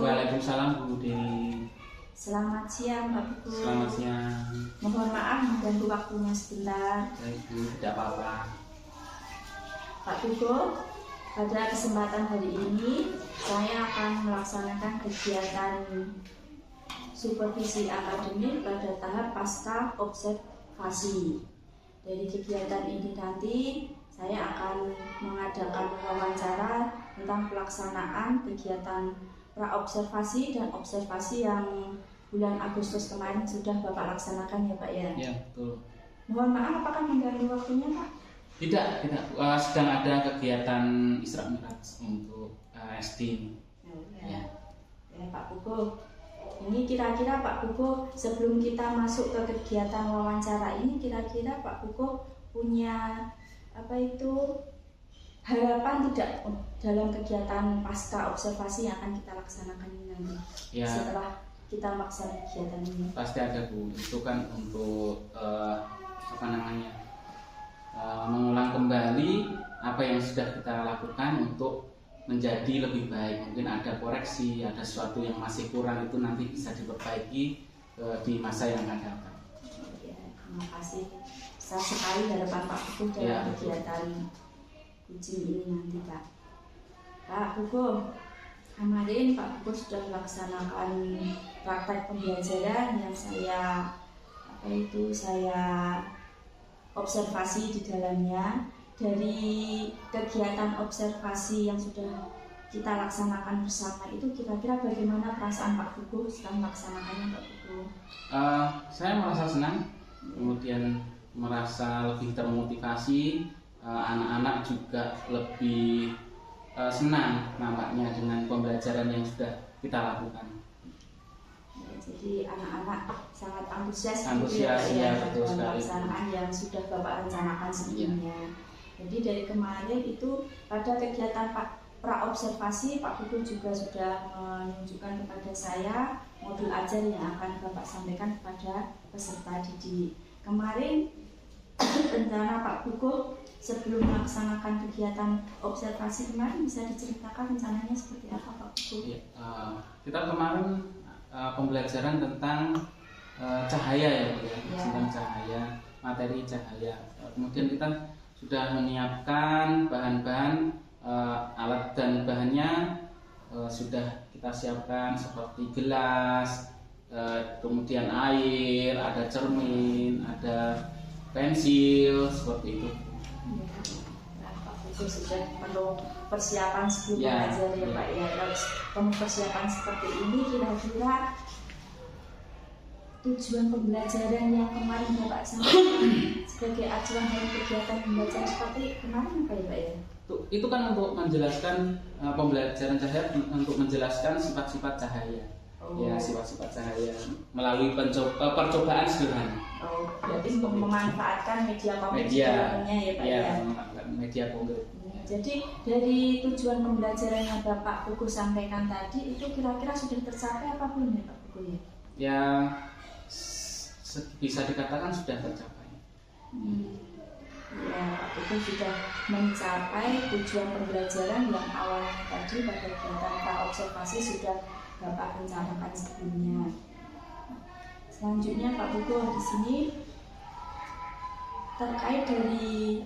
Waalaikumsalam Bu Dewi. Selamat siang Pak Buku. Selamat siang. Mohon maaf mengganggu waktunya sebentar. Baik Bu, tidak apa-apa. Pak Buku, pada kesempatan hari ini saya akan melaksanakan kegiatan supervisi akademik pada tahap pasca observasi. Dari kegiatan ini nanti saya akan mengadakan wawancara tentang pelaksanaan kegiatan praobservasi dan observasi yang bulan Agustus kemarin sudah Bapak laksanakan ya Pak ya? Ya, betul. Mohon maaf apakah mengganggu waktunya Pak? Tidak. Sedang ada kegiatan Isra Mi'raj untuk SD ini. Ya. Ya Pak Buku. Ini kira-kira Pak Buku sebelum kita masuk ke kegiatan wawancara ini kira-kira Pak Buku punya harapan tidak dalam kegiatan pasca observasi yang akan kita laksanakan ini nanti Ya, setelah kita melaksanakan kegiatan ini? pasti ada Bu. Itu kan untuk mengulang kembali apa yang sudah kita lakukan untuk menjadi lebih baik. Mungkin ada koreksi, ada sesuatu yang masih kurang, itu nanti bisa diperbaiki di masa yang akan datang. Ya, terima kasih. Besar sekali harapan Pak Buku dalam kegiatan uji ini nanti Pak. Pak Buku, kemarin Pak Buku sudah melaksanakan praktek pembelajaran yang saya observasi di dalamnya. Dari kegiatan observasi yang sudah kita laksanakan bersama itu kira-kira bagaimana perasaan Pak Buku setelah melaksanakannya Pak Buku? Saya merasa senang, kemudian merasa lebih termotivasi, anak-anak juga lebih senang nampaknya dengan pembelajaran yang sudah kita lakukan. Ya, jadi anak-anak sangat antusias Ya, betul dalam sekali. pelaksanaan yang sudah Bapak rencanakan sebelumnya. Jadi dari kemarin itu pada kegiatan praobservasi Pak Buku juga sudah menunjukkan kepada saya modul ajar yang akan Bapak sampaikan kepada peserta didik. Kemarin rencana Pak Buku sebelum melaksanakan kegiatan observasi kemarin bisa diceritakan rencananya seperti apa Pak Buku? Ya, kita kemarin pembelajaran tentang cahaya ya Bu ya, tentang cahaya, materi cahaya. Kemudian kita sudah menyiapkan bahan-bahan, alat dan bahannya sudah kita siapkan seperti gelas, kemudian air, ada cermin, ada pensil, seperti itu. Nah, Pak Buku sudah perlu persiapan sebelum belajar ya Pak ya. Kalau persiapan seperti ini kira-kira tujuan pembelajaran yang kemarin Bapak sampaikan sebagai acuan dari kegiatan pembelajaran seperti kemarin apa ya Pak ya? Itu kan untuk menjelaskan pembelajaran cahaya, untuk menjelaskan sifat-sifat cahaya. Ya, sifat-sifat cahaya melalui percobaan sederhana. Berarti memanfaatkan media konkret ya Pak ya? Memanfaatkan media konkret. Jadi dari tujuan pembelajaran yang Bapak Buku sampaikan tadi itu kira-kira sudah tercapai apa belum ya Pak Buku ya? Ya, bisa dikatakan sudah tercapai. Ya, Pak Buku sudah mencapai tujuan pembelajaran yang awalnya tadi pada kegiatan praobservasi sudah Bapak rencanakan sebelumnya. Selanjutnya Pak Buku di sini terkait dari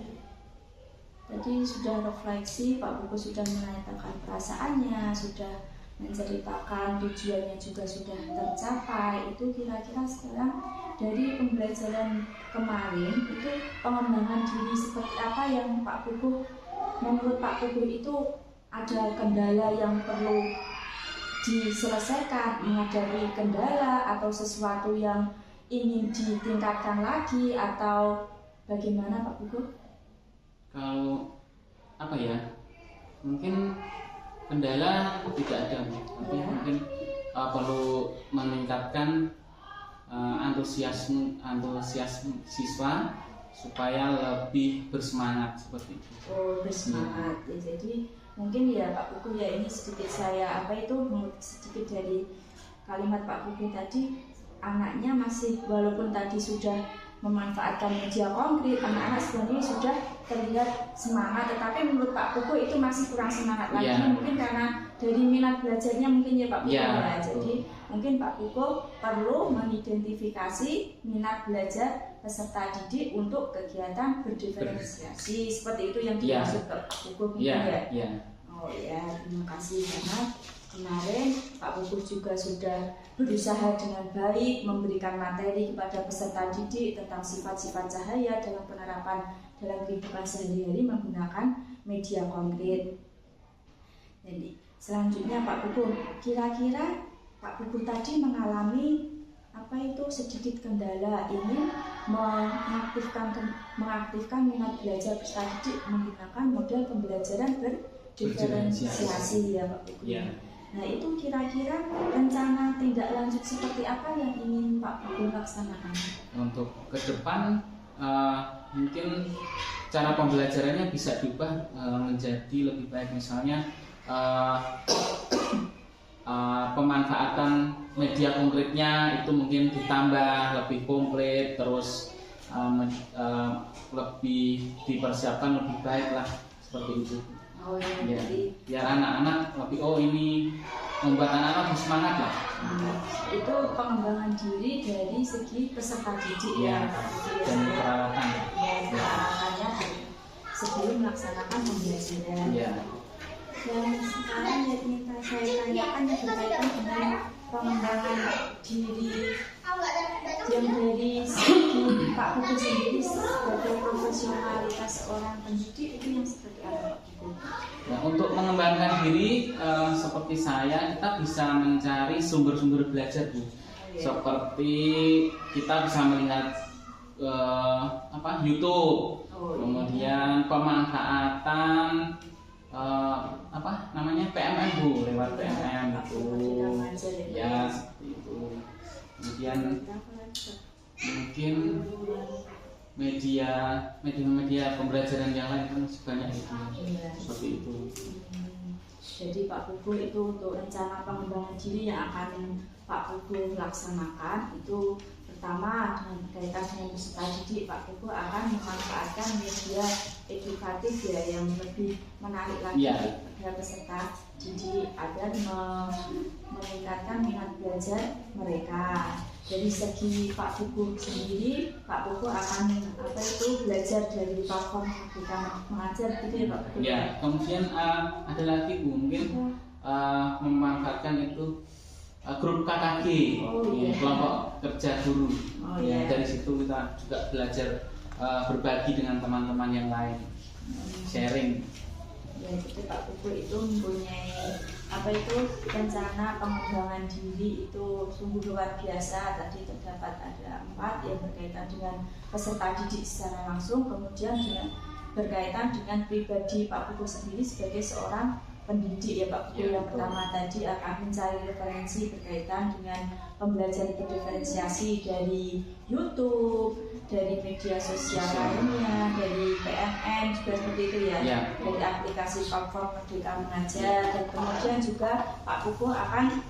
tadi sudah refleksi, Pak Buku sudah menyatakan perasaannya, sudah menceritakan tujuannya juga sudah tercapai. Itu kira-kira sekarang dari pembelajaran kemarin itu pengembangan diri seperti apa yang Pak Buku menurut Pak Buku itu ada kendala yang perlu diselesaikan, menghadapi kendala atau sesuatu yang ingin ditingkatkan lagi atau bagaimana Pak Buku? Kalau mungkin kendala tidak ada, tapi mungkin perlu meningkatkan antusiasme siswa supaya lebih bersemangat seperti itu. Bersemangat. Ya, jadi mungkin ya Pak Buku ya ini sedikit saya sedikit dari kalimat Pak Buku tadi, anaknya masih walaupun tadi sudah memanfaatkan media konkret, anak-anak sebenarnya sudah terlihat semangat, tetapi menurut Pak Pugu itu masih kurang semangat lagi, Ya. mungkin karena dari minat belajarnya mungkin ya Pak Pugu Ya, Jadi mungkin Pak Pugu perlu mengidentifikasi minat belajar peserta didik untuk kegiatan berdiferensiasi, seperti itu yang Ya. dimaksud Pak Pugu ya, ya. ya. Oh ya, terima kasih karena kemarin Pak Pugu juga sudah berusaha dengan baik memberikan materi kepada peserta didik tentang sifat-sifat cahaya dalam penerapan dalam kehidupan sehari-hari menggunakan media konkret. Jadi selanjutnya Pak Pugu, kira-kira Pak Pugu tadi mengalami apa itu sedikit kendala ingin mengaktifkan minat belajar peserta didik menggunakan model pembelajaran berdiferensiasi ya Pak Pugu. Ya. Nah itu kira-kira rencana tindak lanjut seperti apa yang ingin Pak Pugu laksanakan? Untuk ke depan mungkin cara pembelajarannya bisa diubah menjadi lebih baik, misalnya pemanfaatan media konkretnya itu mungkin ditambah lebih komplit, terus lebih dipersiapkan lebih baik lah, seperti itu. Oh Ya, jadi biar anak-anak lebih ini membuat anak-anak lebih semangat lah. itu pengembangan diri dari segi peserta didik Ya, ya Pak Pugu ya. dan peralatan. Dan peralatannya sebelum melaksanakan pembelajaran. Ya. Dan sekarang yang ingin saya tanyakan yang berkaitan dengan pengembangan diri yang dari segi Pak Pugu sendiri sebagai profesionalitas seorang pendidik itu yang seperti apa Pak Pugu? Nah, untuk mengembangkan diri seperti saya, kita bisa mencari sumber-sumber belajar, Bu. Seperti kita bisa melihat YouTube, kemudian pemanfaatan PMM, Bu, lewat PMM itu. Ya, seperti itu. Kemudian mungkin media pembelajaran yang lain kan banyak itu. Seperti itu. Jadi Pak Pugu itu untuk rencana pengembangan diri yang akan Pak Pugu laksanakan itu pertama dengan berkaitan dengan peserta didik, Pak Pugu akan memanfaatkan media edukatif ya yang lebih menarik lagi pada peserta didik agar meningkatkan minat belajar mereka. Dari segi Pak Pugu sendiri, Pak Pugu akan belajar dari platform Merdeka Mengajar gitu ya Pak Pugu. Ya, kemudian ada lagi Bu, mungkin memanfaatkan itu grup KKG, kelompok kerja guru. Dari situ kita juga belajar berbagi dengan teman-teman yang lain, sharing. Ya, jadi Pak Pugu itu mempunyai rencana pengembangan diri itu sungguh luar biasa. Tadi terdapat ada 4 yang berkaitan dengan peserta didik secara langsung, kemudian juga berkaitan dengan pribadi Pak Pugu sendiri sebagai seorang pendidik ya Pak Pugu. Yang pertama tadi akan mencari referensi berkaitan dengan pembelajaran berdiferensiasi dari YouTube, dari media sosial lainnya, dari PMN juga seperti itu ya. Dari aplikasi platform Merdeka Mengajar, dan kemudian juga Pak Pugu akan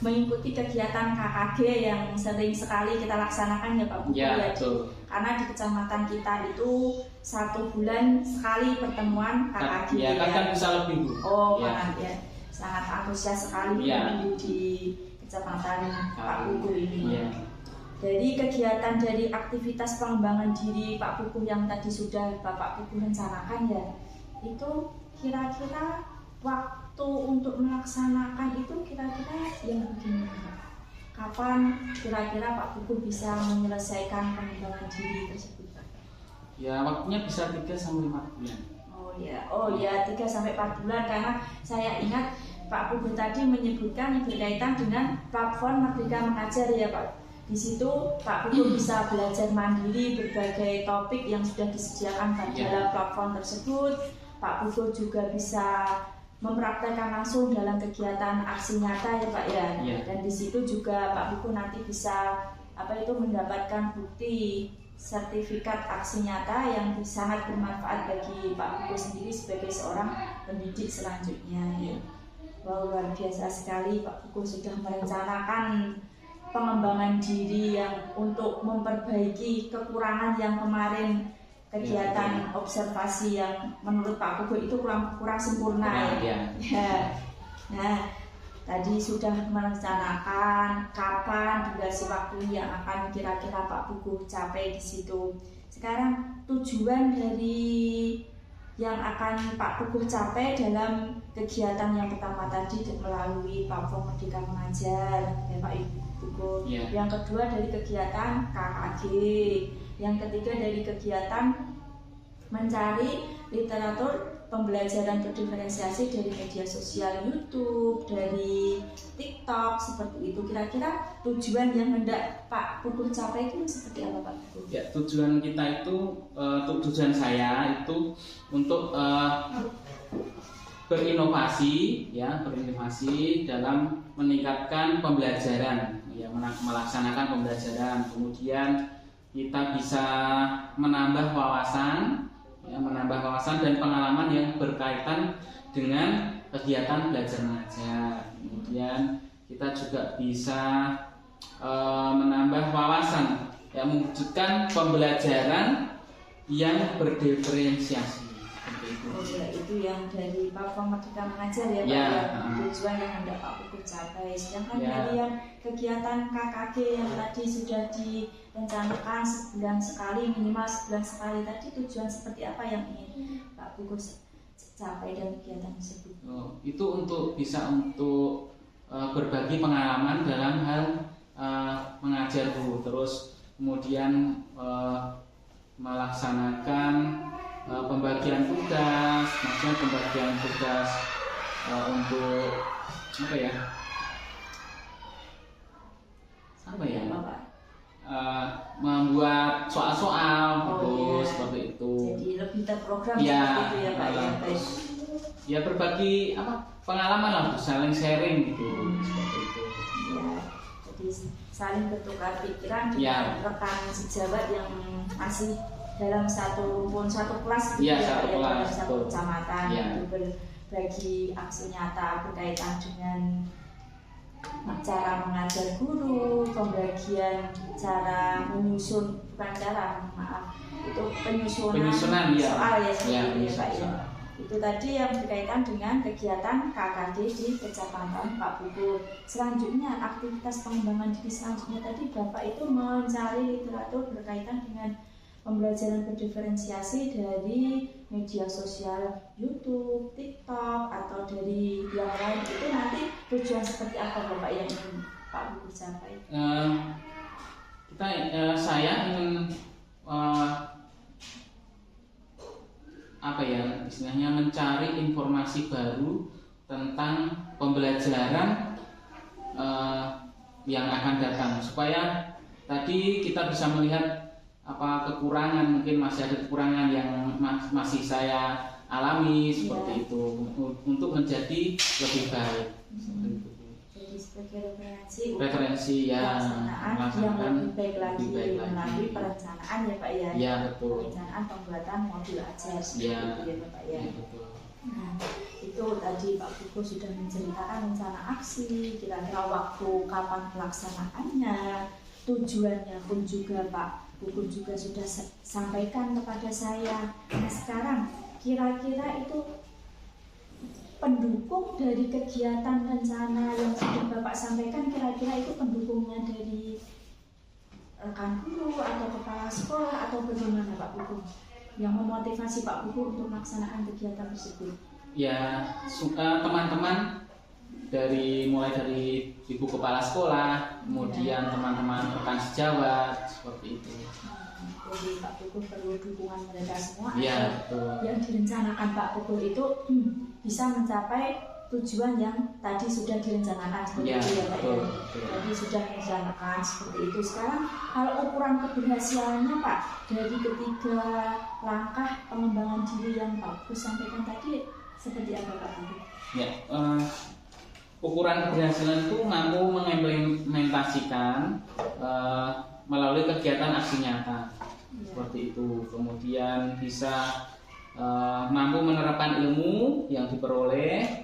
mengikuti kegiatan KKG yang sering sekali kita laksanakan ya Pak Pugu karena di kecamatan kita itu 1 bulan sekali pertemuan KKG kan bisa lebih Bu. Sangat antusias sekali minggu di kecamatan Pak Pugu ini. Jadi kegiatan dari aktivitas pengembangan diri Pak Pugu yang tadi sudah Bapak Pugu rencanakan ya, itu kira-kira waktu untuk melaksanakan itu kira-kira yang begini, kapan kira-kira Pak Pugu bisa menyelesaikan pengembangan diri tersebut? Ya, waktunya bisa 3-5 bulan. Oh ya 3-4 bulan, karena saya ingat Pak Pugu tadi menyebutkan berkaitan dengan platform Merdeka Mengajar ya Pak. Di situ Pak Pugu bisa belajar mandiri berbagai topik yang sudah disediakan pada platform tersebut. Pak Pugu juga bisa mempraktekkan langsung dalam kegiatan aksi nyata ya Pak ya. Dan di situ juga Pak Pugu nanti bisa mendapatkan bukti sertifikat aksi nyata yang sangat bermanfaat bagi Pak Pugu sendiri sebagai seorang pendidik selanjutnya ya. Luar biasa sekali Pak Pugu sudah merencanakan pengembangan diri yang untuk memperbaiki kekurangan yang kemarin kegiatan observasi yang menurut Pak Pugu itu kurang sempurna ya. Nah, tadi sudah merencanakan kapan durasi waktu yang akan kira-kira Pak Pugu capai di situ. Sekarang tujuan dari yang akan Pak Pugu capai dalam kegiatan yang pertama tadi melalui platform Merdeka Mengajar, ya Pak Pugu. Yang kedua dari kegiatan KKG. Yang ketiga dari kegiatan mencari literatur pembelajaran berdiferensiasi dari media sosial YouTube, dari TikTok, seperti itu. Kira-kira tujuan yang hendak Pak Pugu capai itu seperti apa Pak Pugu? Ya, tujuan kita itu, tujuan saya itu untuk berinovasi dalam meningkatkan pembelajaran, ya, melaksanakan pembelajaran. Kemudian kita bisa menambah wawasan dan pengalaman yang berkaitan dengan kegiatan belajar mengajar. Kemudian kita juga bisa menambah wawasan, ya, mewujudkan pembelajaran yang berdiferensiasi. Itu yang dari platform Merdeka Mengajar ya Pak, tujuan yang hendak Pak Pugu capai. Sedangkan dari yang kegiatan KKG yang tadi sudah direncanakan sebulan sekali, minimal sebulan sekali, tadi tujuan seperti apa yang ingin Pak Pugu capai dalam kegiatan tersebut? Itu untuk berbagi pengalaman dalam hal mengajar Bu, terus kemudian melaksanakan pembagian tugas, maksudnya pembagian tugas untuk membuat soal-soal seperti itu. Jadi lebih terprogram seperti itu ya Pak ya. Ya, berbagi pengalaman lah, saling sharing gitu, seperti itu. Ya, jadi saling bertukar pikiran dengan rekan sejawat yang masih dalam satu kelas gitu satu kecamatan, untuk berbagi aksi nyata berkaitan dengan cara mengajar guru, pembagian cara penyusunan soal Pak ya. Itu tadi yang berkaitan dengan kegiatan KKG di Kecamatan Pak Pugu. Selanjutnya aktivitas pengembangan diri selanjutnya tadi Bapak itu mencari literatur berkaitan dengan pembelajaran berdiferensiasi dari media sosial YouTube, TikTok, atau dari yang lain. Itu nanti tujuan seperti apa Bapak yang ingin Pak Pugu capai? Saya ingin istilahnya mencari informasi baru tentang pembelajaran yang akan datang, supaya tadi kita bisa melihat kekurangan, mungkin masih ada kekurangan yang masih saya alami seperti itu, untuk menjadi lebih baik. Jadi sebagai referensi yang lebih baik lagi melalui perencanaan ya Pak ya. Ya, betul. Perencanaan pembuatan modul ajar seperti itu ya Bapak ya. Betul. Nah, itu tadi Pak Pugu sudah menceritakan rencana aksi, kira-kira waktu kapan pelaksanaannya, tujuannya pun juga Pak Pugu juga sudah sampaikan kepada saya. Nah, sekarang kira-kira itu pendukung dari kegiatan rencana yang sudah Bapak sampaikan, kira-kira itu pendukungnya dari rekan guru atau kepala sekolah atau bagaimana Pak Pugu yang memotivasi Pak Pugu untuk melaksanakan kegiatan tersebut? Ya, teman-teman mulai dari ibu kepala sekolah, kemudian teman-teman rekan sejawat, seperti itu. Jadi Pak Pugu perlu dukungan mereka semua agar yang direncanakan Pak Pugu itu bisa mencapai tujuan yang tadi sudah direncanakan seperti itu ya Pak ya. Tadi sudah direncanakan seperti itu. Sekarang hal ukuran keberhasilannya Pak dari ketiga langkah pengembangan diri yang Pak Pugu sampaikan tadi seperti apa Pak Pugu? Ya, ukuran keberhasilan itu mampu mengimplementasikan melalui kegiatan aksi nyata, seperti itu. Kemudian bisa mampu menerapkan ilmu yang diperoleh,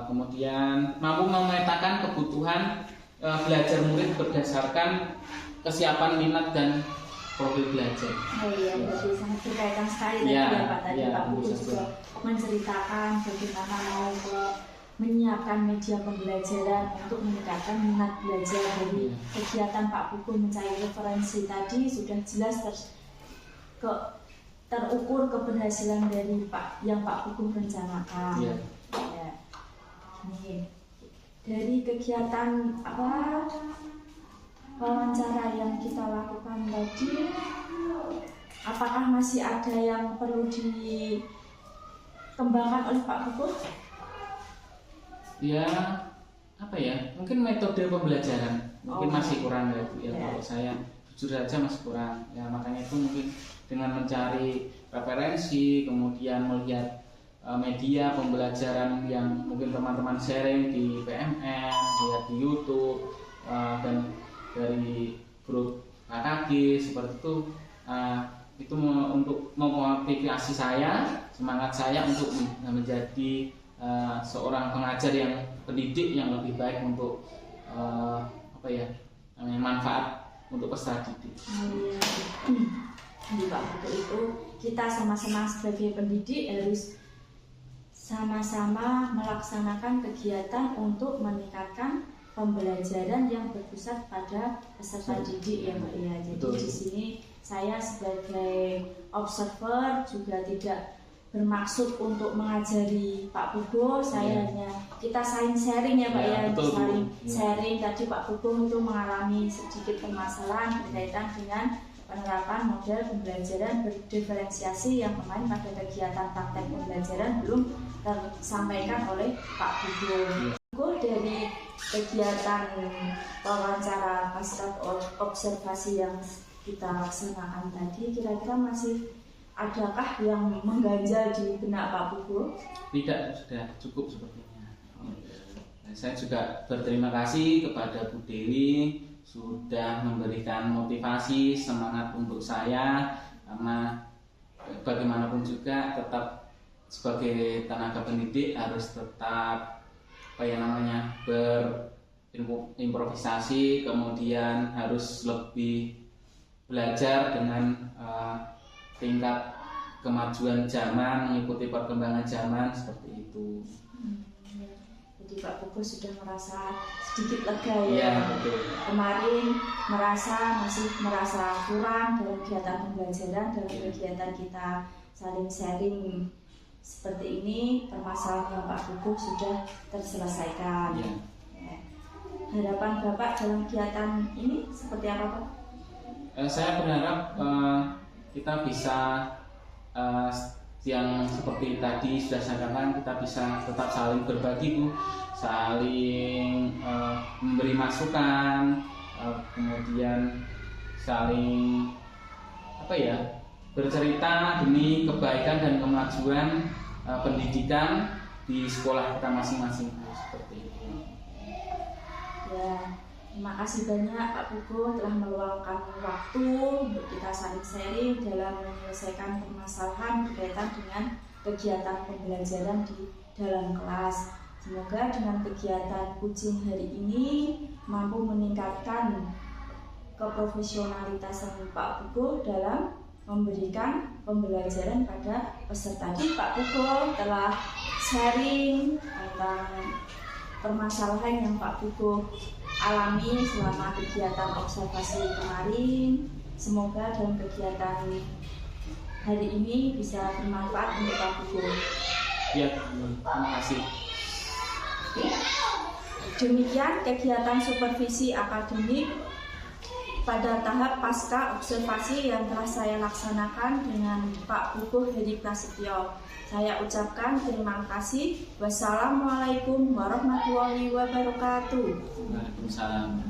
kemudian mampu memetakan kebutuhan belajar murid berdasarkan kesiapan minat dan profil belajar. Oh iya, berarti sangat berkaitan sekali tadi Ya, ya Pak. Tadi ya, Pak Pugu bisa juga menceritakan bagaimana mau menyiapkan media pembelajaran untuk meningkatkan minat belajar. Dari kegiatan Pak Pugu mencari referensi tadi sudah jelas terukur keberhasilan dari yang Pak Pugu rencanakan. Ya. Ya. Nih, dari kegiatan wawancara yang kita lakukan tadi, apakah masih ada yang perlu dikembangkan oleh Pak Pugu? Ya, apa ya? Mungkin metode pembelajaran mungkin masih kurang ya, Bu. Ya, kalau saya jujur saja masih kurang. Ya, makanya itu mungkin dengan mencari referensi, kemudian melihat media pembelajaran yang mungkin teman-teman sharing di PMN, lihat di YouTube, dan dari grup KKG seperti itu untuk memotivasi saya, semangat saya untuk menjadi seorang pengajar yang pendidik yang lebih baik untuk manfaat untuk peserta didik. Di Pak Pugu itu kita sama-sama sebagai pendidik harus sama-sama melaksanakan kegiatan untuk meningkatkan pembelajaran yang berpusat pada peserta didik ya Pak ya. Jadi di sini saya sebagai observer juga tidak bermaksud untuk mengajari Pak Pugu. Saya hanya kita saling sharing ya Pak ya, saling sharing. Tadi Pak Pugu itu mengalami sedikit permasalahan berkaitan dengan penerapan model pembelajaran berdiferensiasi yang kemarin pada kegiatan praktek pembelajaran belum tersampaikan oleh Pak Pugu. Dari kegiatan wawancara pasca observasi yang kita laksanakan tadi, kira-kira masih adakah yang mengganjal di benak Pak Pugu? Tidak, sudah cukup sepertinya. Saya juga berterima kasih kepada Bu Dewi sudah memberikan motivasi, semangat untuk saya, karena bagaimanapun juga tetap sebagai tenaga pendidik harus tetap berimprovisasi, kemudian harus lebih belajar dengan tingkat kemajuan zaman, mengikuti perkembangan zaman seperti itu. Jadi Pak Pugu sudah merasa sedikit lega ya. Iya, betul. Kemarin masih merasa kurang dalam kegiatan pembelajaran, dalam kegiatan kita saling sharing seperti ini, permasalahan yang Pak Pugu sudah terselesaikan. Ya. Harapan Bapak dalam kegiatan ini seperti apa Pak? Saya berharap kita bisa yang seperti tadi sudah saya katakan, kita bisa tetap saling berbagi Bu, saling memberi masukan, kemudian saling bercerita demi kebaikan dan kemajuan pendidikan di sekolah kita masing-masing seperti itu. Ya, terima kasih banyak Pak Pugu telah meluangkan waktu untuk kita saling sharing dalam menyelesaikan permasalahan berkaitan dengan kegiatan pembelajaran di dalam kelas. Semoga dengan kegiatan coaching hari ini mampu meningkatkan keprofesionalitasan Pak Pugu dalam memberikan pembelajaran pada peserta. Pak Pugu telah sharing tentang permasalahan yang Pak Pugu alami selama kegiatan observasi kemarin. Semoga dalam kegiatan hari ini bisa bermanfaat untuk Pak Pugu. Ya, terima kasih. Demikian kegiatan supervisi akademik pada tahap pasca observasi yang telah saya laksanakan dengan Pak Pugu Hedi Prasetyo. Saya ucapkan terima kasih. Wassalamualaikum warahmatullahi wabarakatuh. Waalaikumsalam.